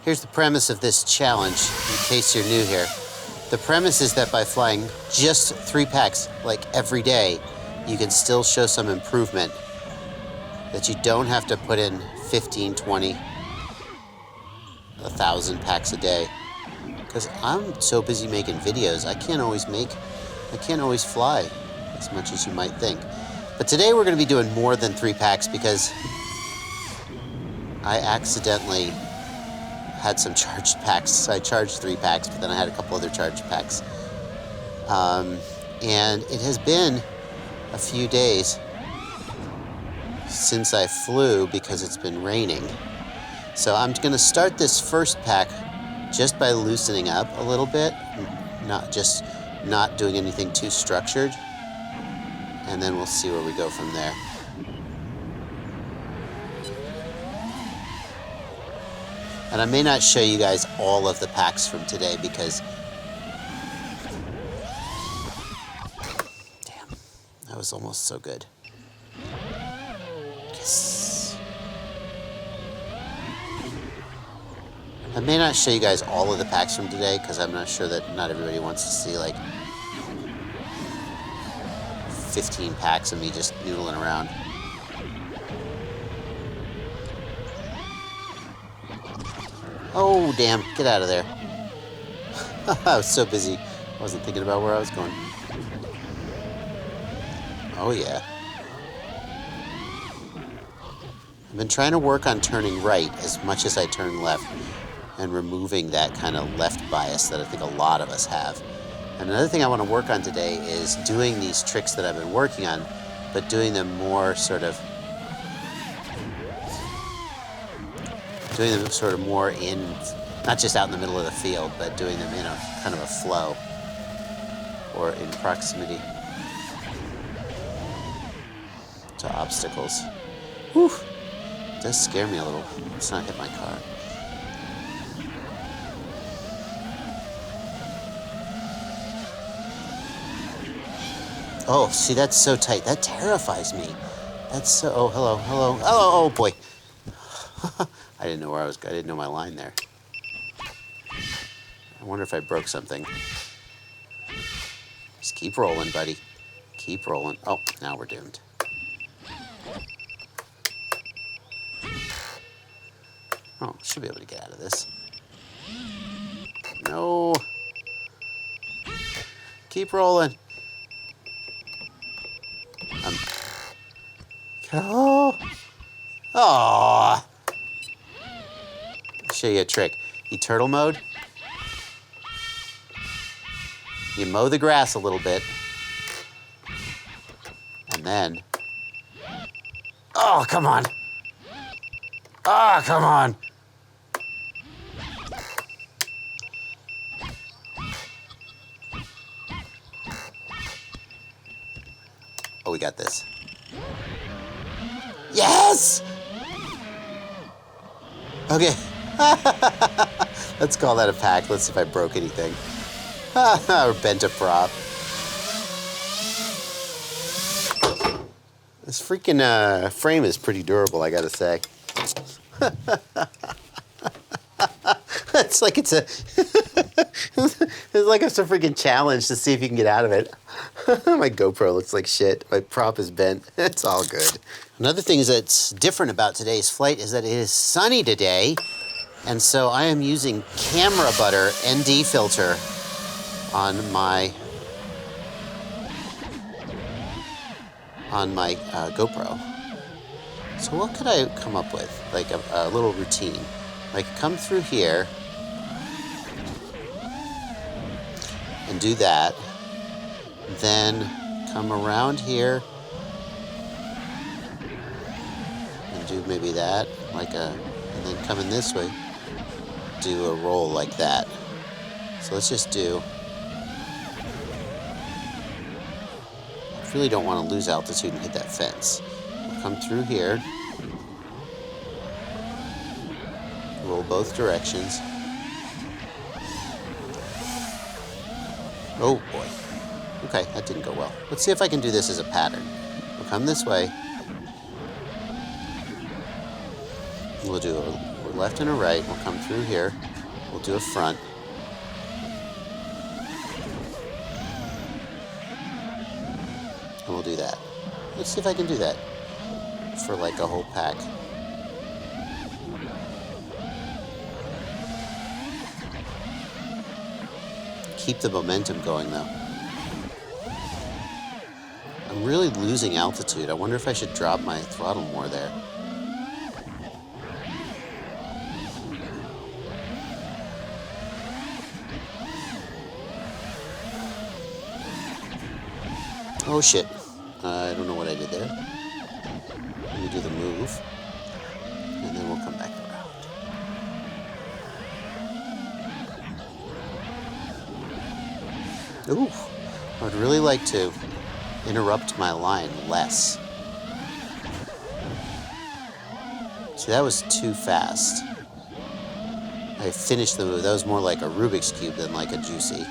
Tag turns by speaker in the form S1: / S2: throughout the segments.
S1: Here's the premise of this challenge, in case you're new here. The premise is that by flying just 3 packs, like every day, you can still show some improvement. That you don't have to put in 15, 20, 1,000 packs a day. Because I'm so busy making videos, I can't always fly as much as you might think. But today we're going to be doing more than 3 packs because I accidentally had some charged packs. So I charged 3 packs, but then I had a couple other charged packs. And it has been a few days since I flew because it's been raining. So I'm going to start this first pack just by loosening up a little bit, not doing anything too structured, and then we'll see where we go from there. And I may not show you guys all of the packs from today because, damn, that was almost so good. Yes. I may not show you guys all of the packs from today because I'm not sure that not everybody wants to see like 15 packs of me just noodling around. Oh, damn, get out of there. I was so busy, I wasn't thinking about where I was going. Oh, yeah. I've been trying to work on turning right as much as I turn left and removing that kind of left bias that I think a lot of us have. And another thing I want to work on today is doing these tricks that I've been working on, but doing them more sort of more in, not just out in the middle of the field, but doing them in a kind of a flow or in proximity to obstacles. Whew, it does scare me a little. Let's not hit my car. Oh, see, that's so tight. That terrifies me. That's so, oh, hello, oh boy. I didn't know where I was. I didn't know my line there. I wonder if I broke something. Just keep rolling, buddy. Keep rolling. Oh, now we're doomed. Oh, should be able to get out of this. No. Keep rolling. Oh. Oh. Show you a trick. You turtle mode. You mow the grass a little bit. And then... Oh, come on. Oh, come on. Oh, we got this. Yes! Okay. Let's call that a pack. Let's see if I broke anything. Or bent a prop. This freaking frame is pretty durable, I gotta say. It's like it's a it's like it's a freaking challenge to see if you can get out of it. My GoPro looks like shit. My prop is bent. It's all good. Another thing that's different about today's flight is that it is sunny today, and so I am using camera butter ND filter on my GoPro. So what could I come up with? Like a little routine. Like come through here and do that. Then come around here and do maybe that, and then come in this way, do a roll like that. So let's just do, I really don't want to lose altitude and hit that fence. We'll come through here, roll both directions. Oh boy. Okay, that didn't go well. Let's see if I can do this as a pattern. We'll come this way. We'll do a left and a right. We'll come through here. We'll do a front. And we'll do that. Let's see if I can do that for like a whole pack. Keep the momentum going though. I'm really losing altitude. I wonder if I should drop my throttle more there. Oh shit. I don't know what I did there. Let me do the move. And then we'll come back around. Ooh. I would really like to interrupt my line less. See, that was too fast. I finished the move. That was more like a Rubik's Cube than like a juicy.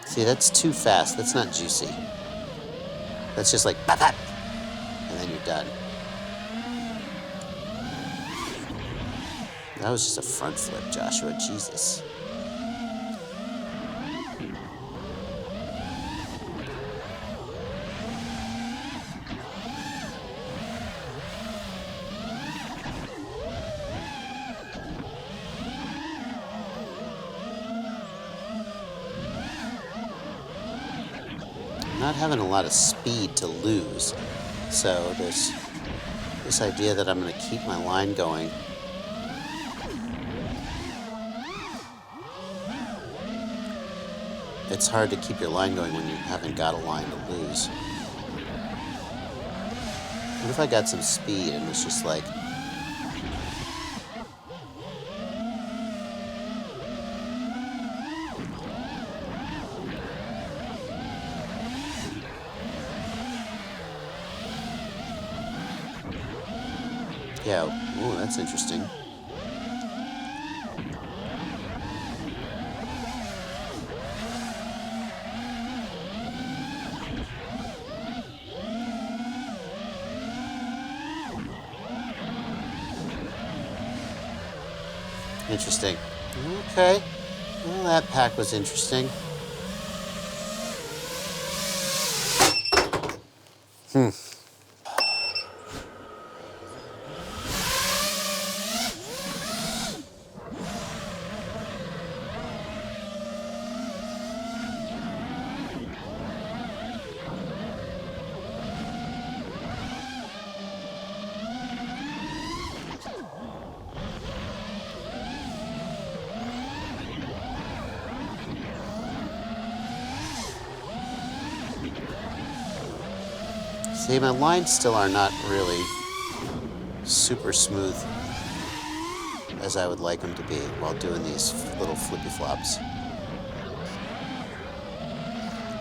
S1: See, that's too fast. That's not juicy. That's just like, pop, pop, and then you're done. That was just a front flip, Joshua. Jesus. Not having a lot of speed to lose, so there's this idea that I'm going to keep my line going. It's hard to keep your line going when you haven't got a line to lose. What if I got some speed and was just like, yeah, ooh, that's interesting. Interesting. Okay. Well, that pack was interesting. See, my lines still are not really super smooth as I would like them to be while doing these little flippy flops.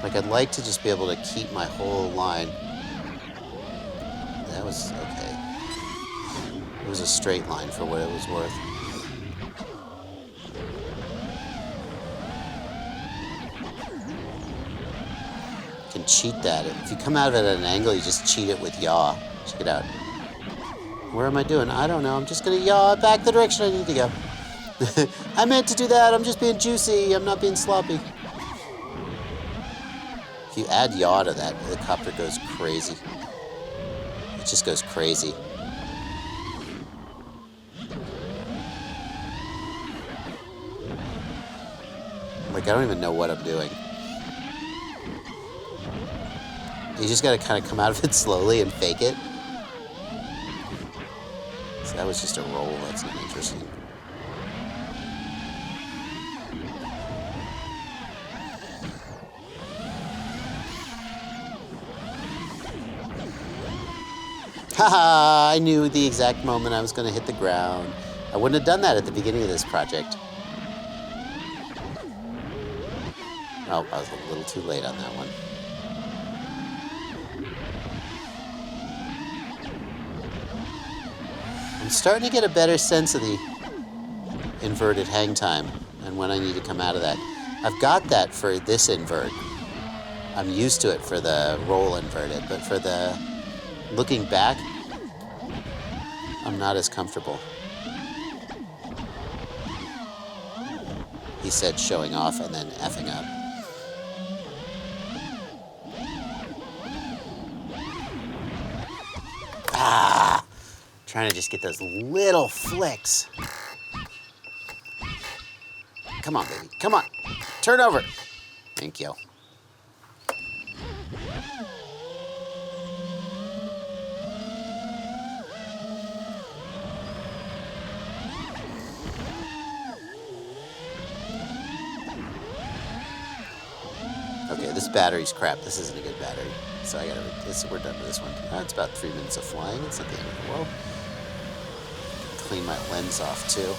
S1: Like, I'd like to just be able to keep my whole line. That was okay. It was a straight line for what it was worth. Can cheat that. If you come out of it at an angle, you just cheat it with yaw. Check it out. Where am I doing? I don't know. I'm just going to yaw back the direction I need to go. I meant to do that. I'm just being juicy. I'm not being sloppy. If you add yaw to that, the copter goes crazy. It just goes crazy. Like, I don't even know what I'm doing. You just gotta kind of come out of it slowly and fake it. So that was just a roll. That's not interesting. Haha! I knew the exact moment I was gonna hit the ground. I wouldn't have done that at the beginning of this project. Oh, I was a little too late on that one. I'm starting to get a better sense of the inverted hang time and when I need to come out of that. I've got that for this invert. I'm used to it for the roll inverted, but for the looking back, I'm not as comfortable. He said showing off and then effing up. Ah! Trying to just get those little flicks. Come on, baby. Come on. Turn over. Thank you. Okay, this battery's crap. This isn't a good battery. So I gotta, we're done with this one. It's about 3 minutes of flying. It's not the end of the world. Clean my lens off too.